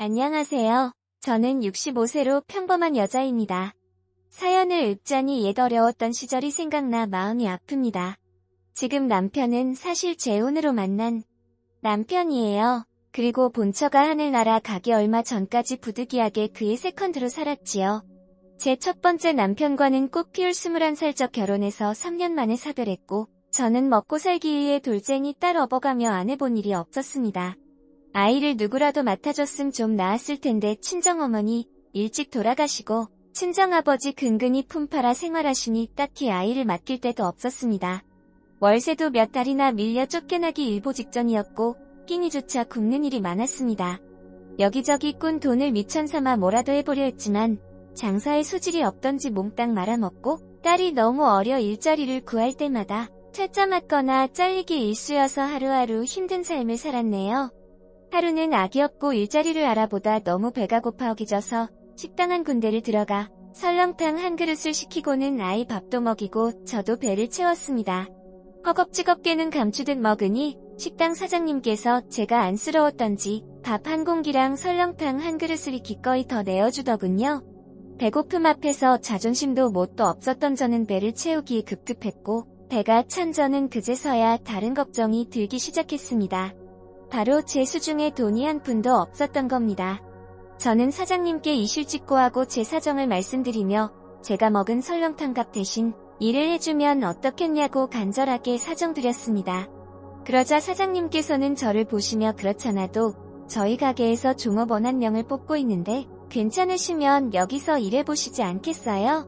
안녕하세요. 저는 65세로 평범한 여자입니다. 사연을 읽자니 옛 어려웠던 시절이 생각나 마음이 아픕니다. 지금 남편은 사실 재혼으로 만난 남편이에요. 그리고 본처가 하늘나라 가기 얼마 전까지 부득이하게 그의 세컨드로 살았지요. 제 첫 번째 남편과는 꽃피울 21살적 결혼해서 3년 만에 사별했고, 저는 먹고 살기 위해 돌쟁이 딸 업어가며 안 해본 일이 없었습니다. 아이를 누구라도 맡아줬음 좀 나았을 텐데 친정어머니 일찍 돌아가시고 친정아버지 근근히 품팔아 생활하시니 딱히 아이를 맡길 데도 없었습니다. 월세도 몇 달이나 밀려 쫓겨나기 일보 직전이었고 끼니조차 굶는 일이 많았습니다. 여기저기 꾼 돈을 미천삼아 뭐라도 해보려 했지만 장사에 소질이 없던지 몽땅 말아먹고 딸이 너무 어려 일자리를 구할 때마다 퇴짜 맞거나 잘리기 일쑤여서 하루하루 힘든 삶을 살았네요. 하루는 아기 없고 일자리를 알아보다 너무 배가 고파 어기져서 식당 한 군데를 들어가 설렁탕 한 그릇을 시키고는 아이 밥도 먹이고 저도 배를 채웠습니다. 허겁지겁게는 감추듯 먹으니 식당 사장님께서 제가 안쓰러웠던지 밥 한 공기랑 설렁탕 한 그릇을 기꺼이 더 내어주더군요. 배고픔 앞에서 자존심도 뭣도 없었던 저는 배를 채우기에 급급했고 배가 찬 저는 그제서야 다른 걱정이 들기 시작했습니다. 바로 제 수중에 돈이 한 푼도 없었던 겁니다. 저는 사장님께 이실직고하고 제 사정을 말씀드리며 제가 먹은 설렁탕 값 대신 일을 해주면 어떻겠냐고 간절하게 사정드렸습니다. 그러자 사장님께서는 저를 보시며 그렇잖아도 저희 가게에서 종업원 한 명을 뽑고 있는데 괜찮으시면 여기서 일해보시지 않겠어요?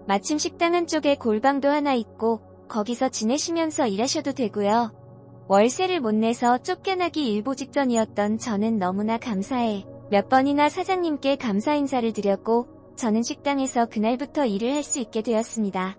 마침 식당 한쪽에 골방도 하나 있고 거기서 지내시면서 일하셔도 되고요. 월세를 못 내서 쫓겨나기 일보 직전이었던 저는 너무나 감사해 몇 번이나 사장님께 감사 인사를 드렸고 저는 식당에서 그날부터 일을 할 수 있게 되었습니다.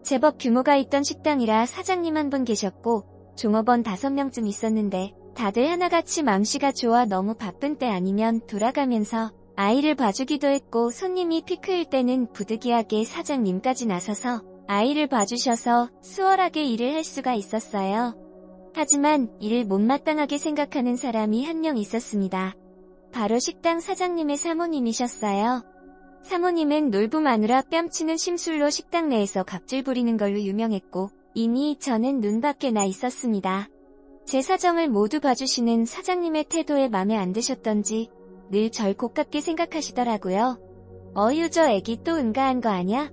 제법 규모가 있던 식당이라 사장님 한 분 계셨고 종업원 5명쯤 있었는데 다들 하나같이 맘씨가 좋아 너무 바쁜 때 아니면 돌아가면서 아이를 봐주기도 했고 손님이 피크일 때는 부득이하게 사장님까지 나서서 아이를 봐주셔서 수월하게 일을 할 수가 있었어요. 하지만 이를 못마땅하게 생각하는 사람이 한 명 있었습니다. 바로 식당 사장님의 사모님이셨어요. 사모님은 놀부마누라 뺨치는 심술로 식당 내에서 갑질 부리는 걸로 유명했고 이미 저는 눈밖에 나 있었습니다. 제 사정을 모두 봐주시는 사장님의 태도에 맘에 안 드셨던지 늘 절 고깝게 생각하시더라고요. 어휴 저 애기 또 응가한 거 아냐?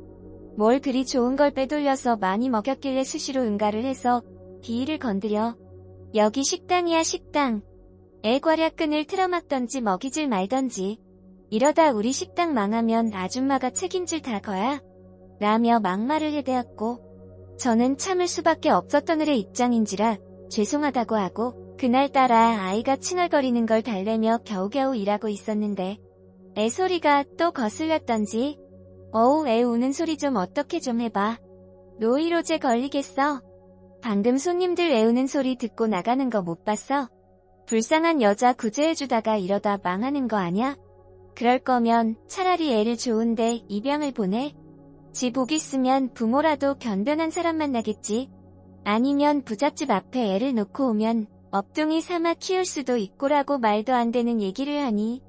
뭘 그리 좋은 걸 빼돌려서 많이 먹였길래 수시로 응가를 해서 비위를 건드려. 여기 식당이야 식당. 애 괄약근을 틀어막던지 먹이질 말던지. 이러다 우리 식당 망하면 아줌마가 책임질 다 거야. 라며 막말을 해대었고 저는 참을 수밖에 없었던 을의 입장인지라 죄송하다고 하고 그날따라 아이가 칭얼거리는 걸 달래며 겨우겨우 일하고 있었는데 애 소리가 또 거슬렸던지 어우 애 우는 소리 좀 어떻게 좀 해봐. 노이로제 걸리겠어. 방금 손님들 애우는 소리 듣고 나가는 거 못 봤어? 불쌍한 여자 구제해주다가 이러다 망하는 거 아냐? 그럴 거면 차라리 애를 좋은데 입양을 보내? 지 복 있으면 부모라도 변변한 사람 만나겠지. 아니면 부잣집 앞에 애를 놓고 오면 업둥이 삼아 키울 수도 있고라고 말도 안 되는 얘기를 하니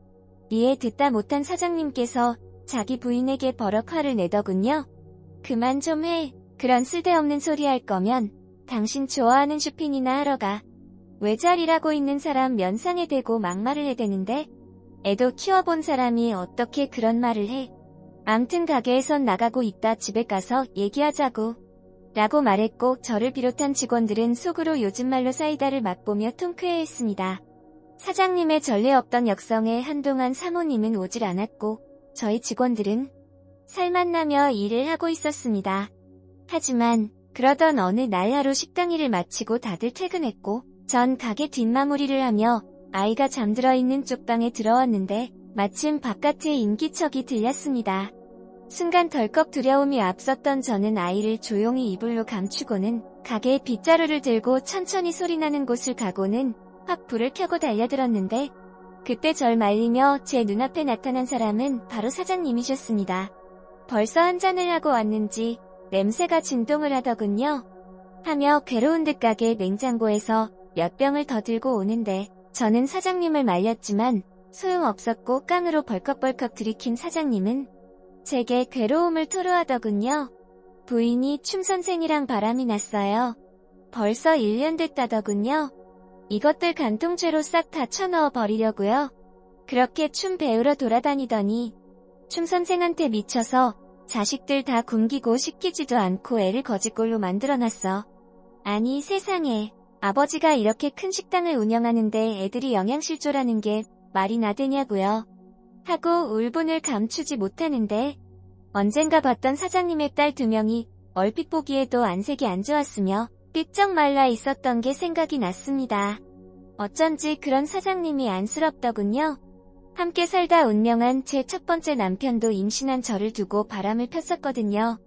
이에 듣다 못한 사장님께서 자기 부인에게 버럭 화를 내더군요. 그만 좀 해. 그런 쓸데없는 소리 할 거면 당신 좋아하는 쇼핑이나 하러 가. 왜 잘 일하고 있는 사람 면상에 대고 막말을 해대는데? 애도 키워본 사람이 어떻게 그런 말을 해? 암튼 가게에선 나가고 있다 집에 가서 얘기하자고. 라고 말했고 저를 비롯한 직원들은 속으로 요즘 말로 사이다를 맛보며 통쾌해했습니다. 사장님의 전례 없던 역성에 한동안 사모님은 오질 않았고 저희 직원들은 살맛 나며 일을 하고 있었습니다. 하지만 그러던 어느 날 하루 식당 일을 마치고 다들 퇴근했고 전 가게 뒷마무리를 하며 아이가 잠들어 있는 쪽방에 들어왔는데 마침 바깥에 인기척이 들렸습니다. 순간 덜컥 두려움이 앞섰던 저는 아이를 조용히 이불로 감추고는 가게에 빗자루를 들고 천천히 소리나는 곳을 가고는 확 불을 켜고 달려들었는데 그때 절 말리며 제 눈앞에 나타난 사람은 바로 사장님이셨습니다. 벌써 한잔을 하고 왔는지 냄새가 진동을 하더군요. 하며 괴로운 듯 가게 냉장고에서 몇 병을 더 들고 오는데 저는 사장님을 말렸지만 소용없었고 깡으로 벌컥벌컥 들이킨 사장님은 제게 괴로움을 토로하더군요. 부인이 춤 선생이랑 바람이 났어요. 벌써 1년 됐다더군요. 이것들 간통죄로 싹 다 쳐넣어 버리려고요. 그렇게 춤 배우러 돌아다니더니 춤 선생한테 미쳐서 자식들 다 굶기고 시키지도 않고 애를 거지꼴로 만들어놨어. 아니 세상에, 아버지가 이렇게 큰 식당을 운영하는데 애들이 영양실조라는 게 말이나 되냐고요. 하고 울분을 감추지 못하는데 언젠가 봤던 사장님의 딸 2명이 얼핏 보기에도 안색이 안 좋았으며 삐쩍 말라 있었던 게 생각이 났습니다. 어쩐지 그런 사장님이 안쓰럽더군요. 함께 살다 운명한 제 첫 번째 남편도 임신한 저를 두고 바람을 폈었거든요.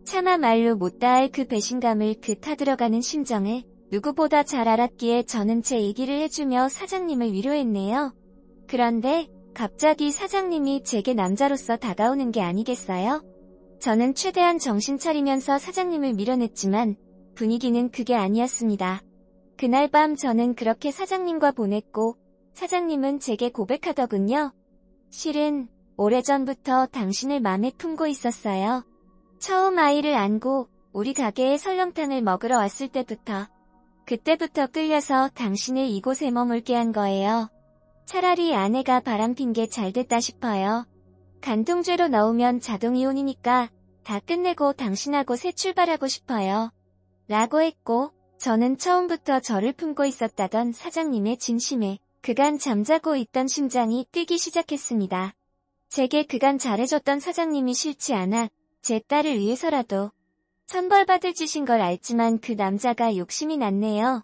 차마 말로 못 다할 그 배신감을 그 타들어가는 심정을 누구보다 잘 알았기에 저는 제 얘기를 해주며 사장님을 위로했네요. 그런데 갑자기 사장님이 제게 남자로서 다가오는 게 아니겠어요? 저는 최대한 정신 차리면서 사장님을 밀어냈지만 분위기는 그게 아니었습니다. 그날 밤 저는 그렇게 사장님과 보냈고 사장님은 제게 고백하더군요. 실은 오래전부터 당신을 맘에 품고 있었어요. 처음 아이를 안고 우리 가게에 설렁탕을 먹으러 왔을 때부터. 그때부터 끌려서 당신을 이곳에 머물게 한 거예요. 차라리 아내가 바람핀 게 잘됐다 싶어요. 간통죄로 넣으면 자동이혼이니까 다 끝내고 당신하고 새 출발하고 싶어요. 라고 했고 저는 처음부터 저를 품고 있었다던 사장님의 진심에 그간 잠자고 있던 심장이 뛰기 시작했습니다. 제게 그간 잘해줬던 사장님이 싫지 않아 제 딸을 위해서라도 천벌받을 짓인 걸 알지만 그 남자가 욕심이 났네요.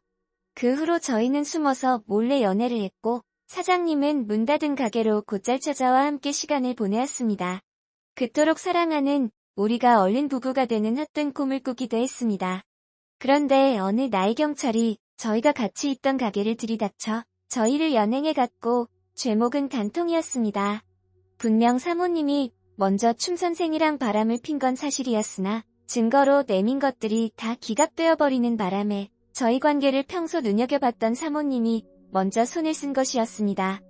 그 후로 저희는 숨어서 몰래 연애를 했고 사장님은 문 닫은 가게로 곧잘 저자와 함께 시간을 보내었습니다. 그토록 사랑하는 우리가 얼른 부부가 되는 헛된 꿈을 꾸기도 했습니다. 그런데 어느 날 경찰이 저희가 같이 있던 가게를 들이닥쳐 저희를 연행해갔고 죄목은 간통이었습니다. 분명 사모님이 먼저 춤 선생이랑 바람을 핀 건 사실이었으나 증거로 내민 것들이 다 기각되어 버리는 바람에 저희 관계를 평소 눈여겨봤던 사모님이 먼저 손을 쓴 것이었습니다.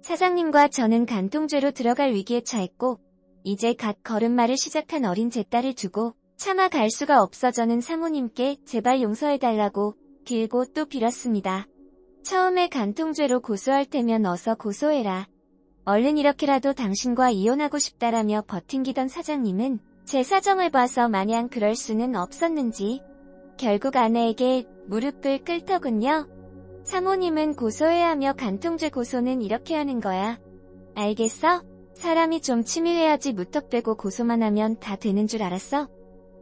사장님과 저는 간통죄로 들어갈 위기에 처했고 이제 갓 걸음마를 시작한 어린 제 딸을 두고 차마 갈 수가 없어 저는 사모님께 제발 용서해달라고 길고 또 빌었습니다. 처음에 간통죄로 고소할 테면 어서 고소해라. 얼른 이렇게라도 당신과 이혼하고 싶다라며 버팅기던 사장님은 제 사정을 봐서 마냥 그럴 수는 없었는지 결국 아내에게 무릎을 꿇더군요. 사모님은 고소해야 하며 간통죄 고소는 이렇게 하는 거야. 알겠어? 사람이 좀 치밀해야지 무턱대고 고소만 하면 다 되는 줄 알았어?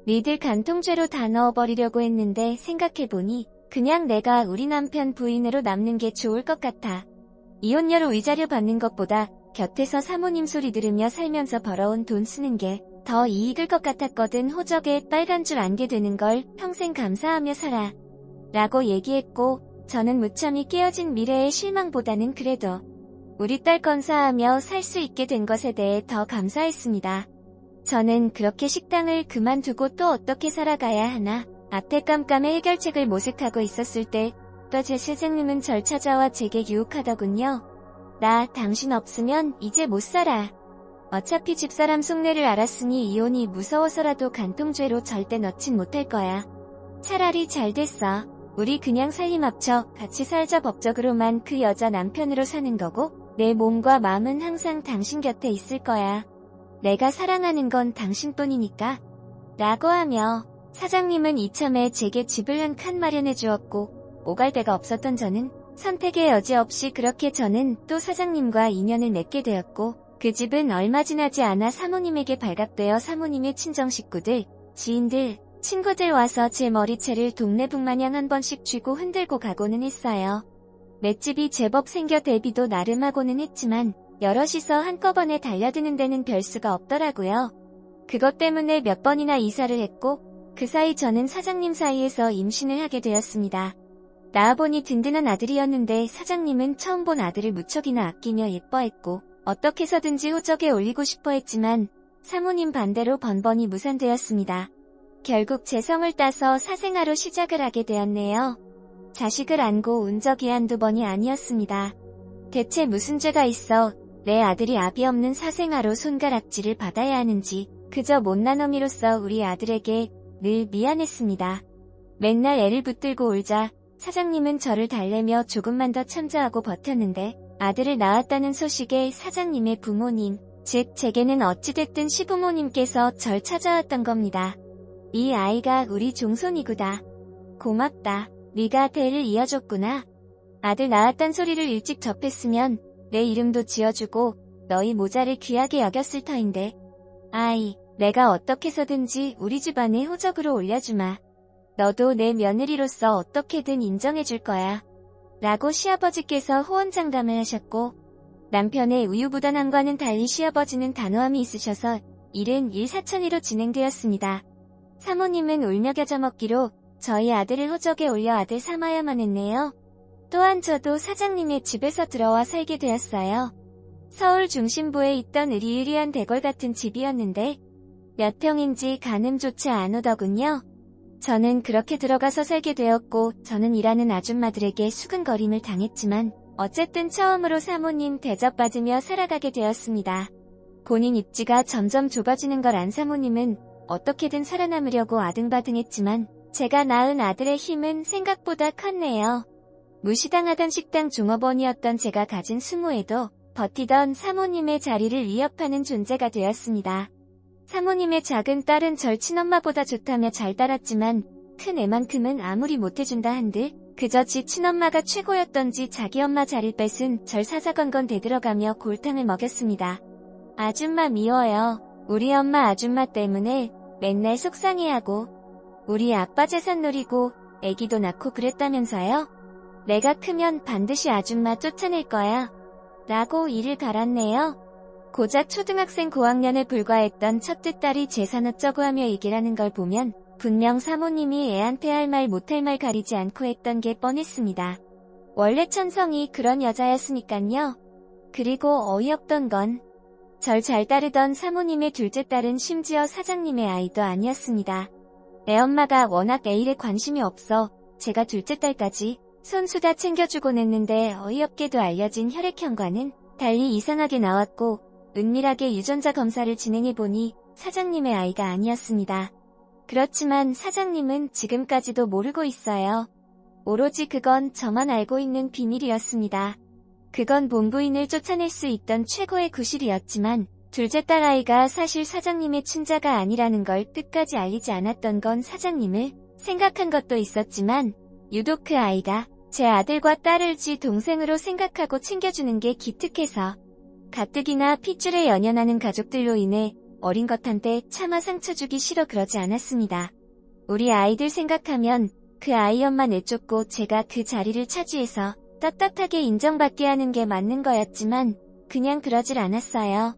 니들 간통죄로 다 넣어버리려고 했는데 생각해보니 그냥 내가 우리 남편 부인으로 남는 게 좋을 것 같아. 이혼녀로 위자료 받는 것보다 곁에서 사모님 소리 들으며 살면서 벌어온 돈 쓰는 게 더 이익일 것 같았거든. 호적에 빨간 줄 안게 되는 걸 평생 감사하며 살아. 라고 얘기했고 저는 무참히 깨어진 미래의 실망보다는 그래도 우리 딸 건사하며 살 수 있게 된 것에 대해 더 감사했습니다. 저는 그렇게 식당을 그만두고 또 어떻게 살아가야 하나 앞에 깜깜의 해결책을 모색하고 있었을 때 또 제 사장님은 절 찾아와 제게 유혹하더군요. 나 당신 없으면 이제 못 살아. 어차피 집사람 속내를 알았으니 이혼이 무서워서라도 간통죄로 절대 넣진 못할 거야. 차라리 잘 됐어. 우리 그냥 살림 합쳐 같이 살자. 법적으로만 그 여자 남편으로 사는 거고 내 몸과 마음은 항상 당신 곁에 있을 거야. 내가 사랑하는 건 당신뿐이니까. 라고 하며 사장님은 이참에 제게 집을 한 칸 마련해 주었고 오갈 데가 없었던 저는 선택의 여지 없이 그렇게 저는 또 사장님과 인연을 맺게 되었고 그 집은 얼마 지나지 않아 사모님에게 발각되어 사모님의 친정 식구들, 지인들, 친구들 와서 제 머리채를 동네북마냥 한 번씩 쥐고 흔들고 가고는 했어요. 맷집이 제법 생겨 대비도 나름 하고는 했지만 여럿이서 한꺼번에 달려드는 데는 별 수가 없더라고요. 그것 때문에 몇 번이나 이사를 했고 그 사이 저는 사장님 사이에서 임신을 하게 되었습니다. 낳아보니 든든한 아들이었는데 사장님은 처음 본 아들을 무척이나 아끼며 예뻐했고 어떻게 해서든지 호적에 올리고 싶어 했지만 사모님 반대로 번번이 무산되었습니다. 결국 제 성을 따서 사생아로 시작을 하게 되었네요. 자식을 안고 운 적이 한두 번이 아니었습니다. 대체 무슨 죄가 있어 내 아들이 아비 없는 사생아로 손가락질을 받아야 하는지 그저 못난 어미로서 우리 아들에게 늘 미안했습니다. 맨날 애를 붙들고 울자 사장님은 저를 달래며 조금만 더 참자하고 버텼는데 아들을 낳았다는 소식에 사장님의 부모님, 즉 제게는 어찌됐든 시부모님께서 절 찾아왔던 겁니다. 이 아이가 우리 종손이구나. 고맙다. 네가 대를 이어줬구나. 아들 낳았단 소리를 일찍 접했으면 내 이름도 지어주고 너희 모자를 귀하게 여겼을 터인데. 아이, 내가 어떻게 해서든지 우리 집안에 호적으로 올려주마. 너도 내 며느리로서 어떻게든 인정해줄 거야. 라고 시아버지께서 호언장담을 하셨고 남편의 우유부단함과는 달리 시아버지는 단호함이 있으셔서 일은 일사천리로 진행되었습니다. 사모님은 울며 겨자먹기로 저희 아들을 호적에 올려 아들 삼아야만 했네요. 또한 저도 사장님의 집에서 들어와 살게 되었어요. 서울 중심부에 있던 으리으리한 대궐 같은 집이었는데 몇 평인지 가늠조차 안 오더군요. 저는 그렇게 들어가서 살게 되었고 저는 일하는 아줌마들에게 수근거림을 당했지만 어쨌든 처음으로 사모님 대접받으며 살아가게 되었습니다. 본인 입지가 점점 좁아지는 걸 안 사모님은 어떻게든 살아남으려고 아등바등했지만 제가 낳은 아들의 힘은 생각보다 컸네요. 무시당하던 식당 종업원이었던 제가 가진 수모에도 버티던 사모님의 자리를 위협하는 존재가 되었습니다. 사모님의 작은 딸은 절 친엄마보다 좋다며 잘 따랐지만 큰 애만큼은 아무리 못해준다 한들 그저 지 친엄마가 최고였던지 자기 엄마 자리를 뺏은 절 사사건건 대들어가며 골탕을 먹였습니다. 아줌마 미워요. 우리 엄마 아줌마 때문에 맨날 속상해하고 우리 아빠 재산 노리고 애기도 낳고 그랬다면서요? 내가 크면 반드시 아줌마 쫓아낼 거야. 라고 이를 갈았네요. 고작 초등학생 고학년에 불과했던 첫째 딸이 재산 어쩌고 하며 얘기를 하는 걸 보면 분명 사모님이 애한테 할 말 못할 말 가리지 않고 했던 게 뻔했습니다. 원래 천성이 그런 여자였으니깐요. 그리고 어이없던 건 절 잘 따르던 사모님의 둘째 딸은 심지어 사장님의 아이도 아니었습니다. 애엄마가 워낙 애 일에 관심이 없어 제가 둘째 딸까지 손수 다 챙겨주곤 했는데 어이없게도 알려진 혈액형과는 달리 이상하게 나왔고 은밀하게 유전자 검사를 진행해보니 사장님의 아이가 아니었습니다. 그렇지만 사장님은 지금까지도 모르고 있어요. 오로지 그건 저만 알고 있는 비밀이었습니다. 그건 본부인을 쫓아낼 수 있던 최고의 구실이었지만 둘째 딸 아이가 사실 사장님의 친자가 아니라는 걸 끝까지 알리지 않았던 건 사장님을 생각한 것도 있었지만 유독 그 아이가 제 아들과 딸을 지 동생으로 생각하고 챙겨주는 게 기특해서 가뜩이나 핏줄에 연연하는 가족들로 인해 어린 것한테 차마 상처 주기 싫어 그러지 않았습니다. 우리 아이들 생각하면 그 아이 엄마 내쫓고 제가 그 자리를 차지해서 떳떳하게 인정받게 하는 게 맞는 거였지만 그냥 그러질 않았어요.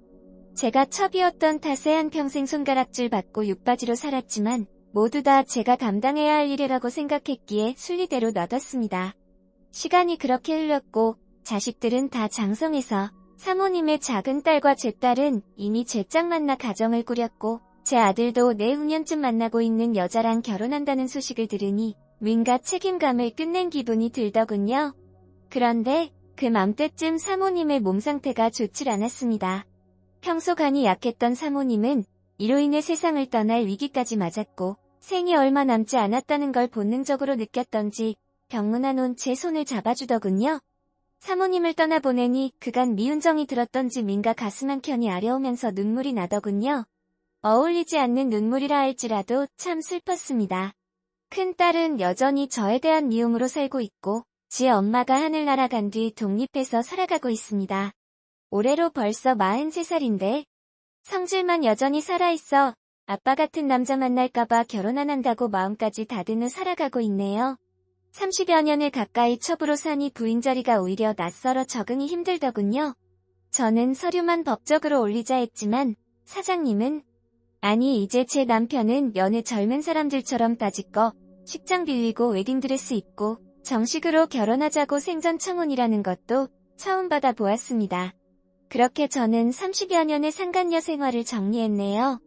제가 첩이었던 탓에 한평생 손가락질 받고 육바지로 살았지만 모두 다 제가 감당해야 할 일이라고 생각했기에 순리대로 놔뒀습니다. 시간이 그렇게 흘렀고 자식들은 다 장성해서 사모님의 작은 딸과 제 딸은 이미 제짝 만나 가정을 꾸렸고 제 아들도 내후년쯤 만나고 있는 여자랑 결혼한다는 소식을 들으니 윈가 책임감을 끝낸 기분이 들더군요. 그런데 그 맘때쯤 사모님의 몸 상태가 좋질 않았습니다. 평소 간이 약했던 사모님은 이로 인해 세상을 떠날 위기까지 맞았고 생이 얼마 남지 않았다는 걸 본능적으로 느꼈던지 병문안 온 제 손을 잡아주더군요. 사모님을 떠나보내니 그간 미운 정이 들었던지 민가 가슴 한켠이 아려오면서 눈물이 나더군요. 어울리지 않는 눈물이라 할지라도 참 슬펐습니다. 큰딸은 여전히 저에 대한 미움으로 살고 있고 지 엄마가 하늘나라 간 뒤 독립해서 살아가고 있습니다. 올해로 벌써 43살인데 성질만 여전히 살아있어 아빠 같은 남자 만날까봐 결혼 안 한다고 마음까지 다든 후 살아가고 있네요. 30여 년을 가까이 첩으로 사니 부인 자리가 오히려 낯설어 적응이 힘들더군요. 저는 서류만 법적으로 올리자 했지만 사장님은 아니 이제 제 남편은 여느 젊은 사람들처럼 따지껏 식장 빌리고 웨딩드레스 입고 정식으로 결혼하자고 생전 청혼이라는 것도 처음 받아보았습니다. 그렇게 저는 30여 년의 상간녀 생활을 정리했네요.